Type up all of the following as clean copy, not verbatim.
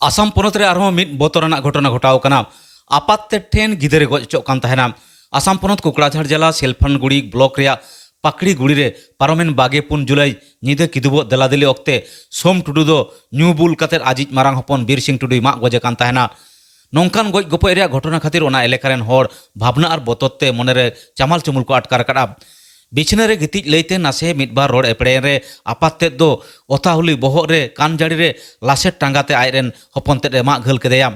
आसाम पोनत रे आरहों मिद बोतरना घटना घटाव कना आपातते ठेन गिदरे गजचोक कान तहना आसाम पोनत कोकड़ाझाड़ जिला सेलफानगुड़ी ब्लॉक रिया पाकड़ी गुड़ी रे पारमेन 22 जुलाई निदे किदुबो दलादली ओक्ते सोम टुडू दो न्यूबुल कतेर आजिज मारांग हपन बीर सिंह टुडू मा गजे कान तहना नौकान गज गपय रे घटना खातिर ओना एलेकारेन होड़ भावना और बतरते मनेरे चामाल चुमुल को आटकार कड़ा बिछना रे गितिज लैते नासे मिदबार रोड एपड़े रे आपाते दो ओताहुली बहग रे कान जाड़ी रे लासेट टांगाते आयरेन हपनते रे मा घल केदेया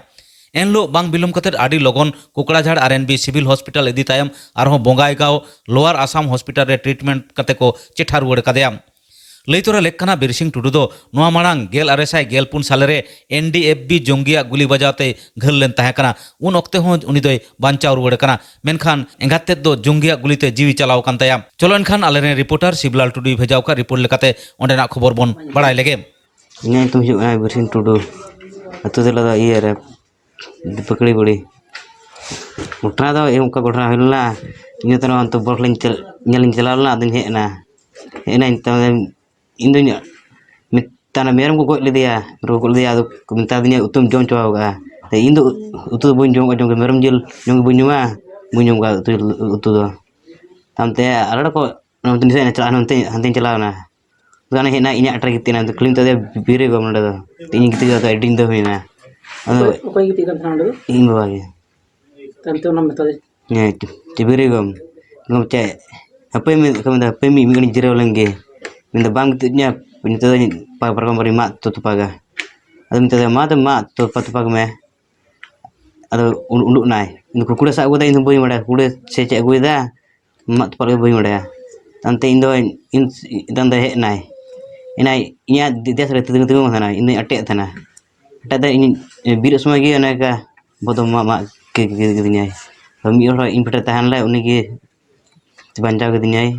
एनलो बांग बिलम कतेर आडी लगन कोकड़ाझाड़ आरएनबी सिविल हॉस्पिटल इदी तायम आरहों बोंगाईगांव लोअर आसाम हॉस्पिटल रे ट्रीटमेंट कते को चेठा रुवाड़ कदेया लैतोरा लेखना बीर सिंह टुडू दो नोआ मांग 1914 साल रे एनडीएफबी जंगिया गुली बजावते घल लेन ताहेकना उन ओक्ते हों उनी दोय बांचाव रुवाड़ कना मेनखान एंगाते दो जंगिया गुलीते जीवी चलाव कान ताया चलो एनखान आलेरे रिपोर्टर शिवलाल टुडू भेजाव का रिपोर्ट लेकाते ओंडेना खबर बोन बड़ाय लेगे इन्हें तुम जो बीर सिंह टुडू अतु दिला इया रे पकड़ी बड़ी घटना दो एमका घटना हलना इन तो अंत बरलिन चलावना अदन हेना इन मिताना मेरम को गोलिया मिता उतुम जम चुका इन उतु बन जम मेरम जिल जम बनुमा बनुमा उतु तमते आड़ को हंते चलावना हेना इन अटर गितना क्लीन तदे बीरे गम इन गित एडिंग होना इन बाबा बीरे गम चे हपे हपे मी जिराव लेंगे मिंदा बांग तिnya pintu perkam beri mak tutup paga ada minta mak tu mak tutup pag me ada unduk nai induk kuda sak kuda induk boy mada kuda secek kuda mak tu paga boy mada tante indo in tante he nai inai inya dia sudah tengah sana ini atek sana atek dah ini bir semua lagi anak ka bodoh mak ke nya kami orang inverter tahan lah uni ke dibancau ke nya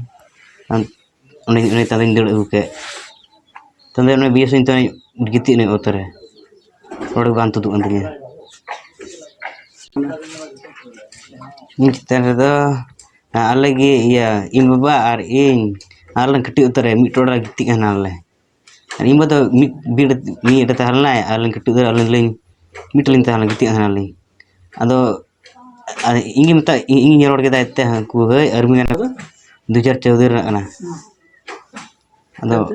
unik tadi indah uke tanda unik biasa itu gitu nih otor orang bantu tuh antaranya ini kita ada nah lagi ya in bapa ar in alang keti otor mid orang gitu kan alang ini bapa mi ada tahan lah alang keti otor alang lain mid lain tahan gitu kan alang ado ini minta ini nyeror kita itu aku army kan 2014 nak na ado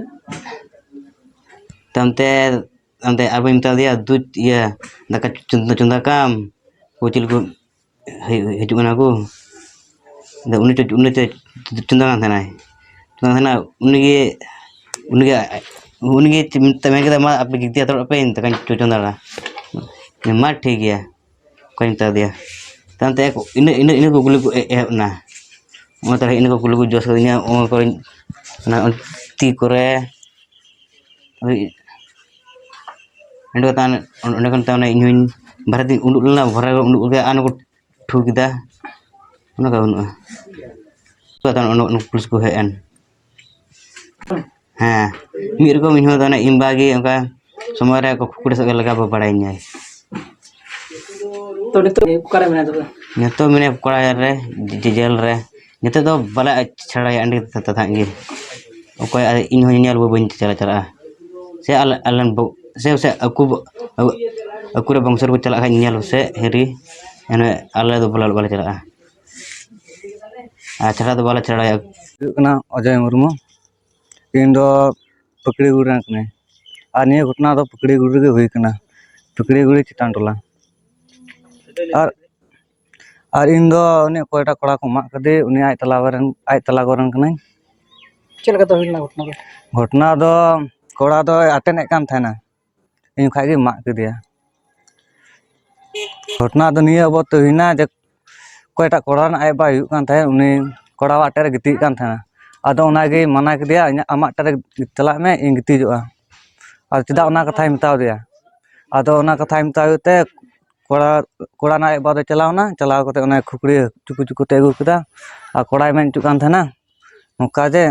tante apa minta dia dut ya dekat contoh kam kucil ku hidupan aku dah uni contoh sana uni minta mereka dah apa gitu atau apa yang tekan contoh lah mat ठीक है kau minta dia tante aku ini aku na mau tarik ini aku lugu jos katanya kau na ti kore ini kata orang kan tahu na ini berarti unduk lah berarti unduk ke anu tu kita mana kau unduk kata unduk plus ku hen ha mir ko minho tahu na imbagi angka semua orang aku kuda segala apa padanya तो cooker में तो नतो मैंने कुकड़ा रे jail रे नतो तो बला छड़ा अंडे तथांगे ओकोय इन हो नेल बन चला से अलन से aku रे बंसर को चला खाय नेल से हेरी एने आले दो बला चला आ छड़ा तो बला छड़ा कना अजय मुर्मू इन दो पकड़ी गुड़ी कने आ निया घटना दो पकड़ी गुड़ी गे हुई कना पकड़ी गुड़ी चितान टोला और इन दो उन्हें कोयटा कोड़ा को माक कदे उन्हें आज तलागोरन कनाई चल का तो हिलना घटना दो कोड़ा दो अटेने कान थाना इन खागे माक कदिया घटना दो निया अब तो हिना जे कोयटा कोड़ा ना आय बाय कान थाय उन्हें कोड़ा वाटे रे गिती कान थाना आदो उनागे मना कदिया आमाक टारे चला में इन गितीजोआ और चिदा उना कथाय मिताव दिया आदो उना कथाय मितावते कोड़ा ना एक बार चलावना चलाव करते उन्हें खुकड़ी चुकू ते अगू कदा और कोड़ा में चुकान था ना नौका जे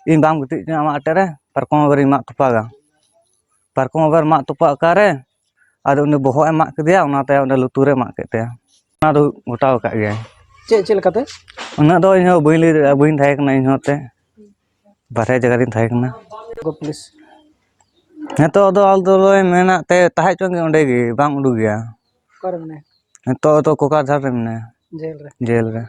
इन बाम गति आमा अटेरे पारकम बारी माक तोपागा पारकम बार माक तोपा कारे आदो उन्हें बहो ए माक कदिया उनाते उन्हें लुतुरे माक केते ना दो गोटाव का गया चल काते उना दो इन बइन थाय कना इन होते बारे जगह दिन थाय कना को पुलिस ᱱᱤᱛᱚᱜ ᱫᱚ ᱟᱞᱫᱚᱞᱚᱭ ᱢᱮᱱᱟᱜ ᱛᱮ ᱛᱟᱦᱮᱸ ᱪᱚᱝ ᱜᱮ ᱚᱸᱰᱮ ᱜᱮ ᱵᱟᱝ ᱩᱰᱩᱠ ᱜᱮᱭᱟ ᱚᱠᱟᱨᱮ ᱢᱮᱱᱟᱭᱟ? ᱱᱤᱛᱚᱜ ᱫᱚ ᱠᱳᱠᱟᱨ ᱡᱷᱟᱲ ᱨᱮ ᱢᱮᱱᱟᱭᱟ जेल रे। जेल रे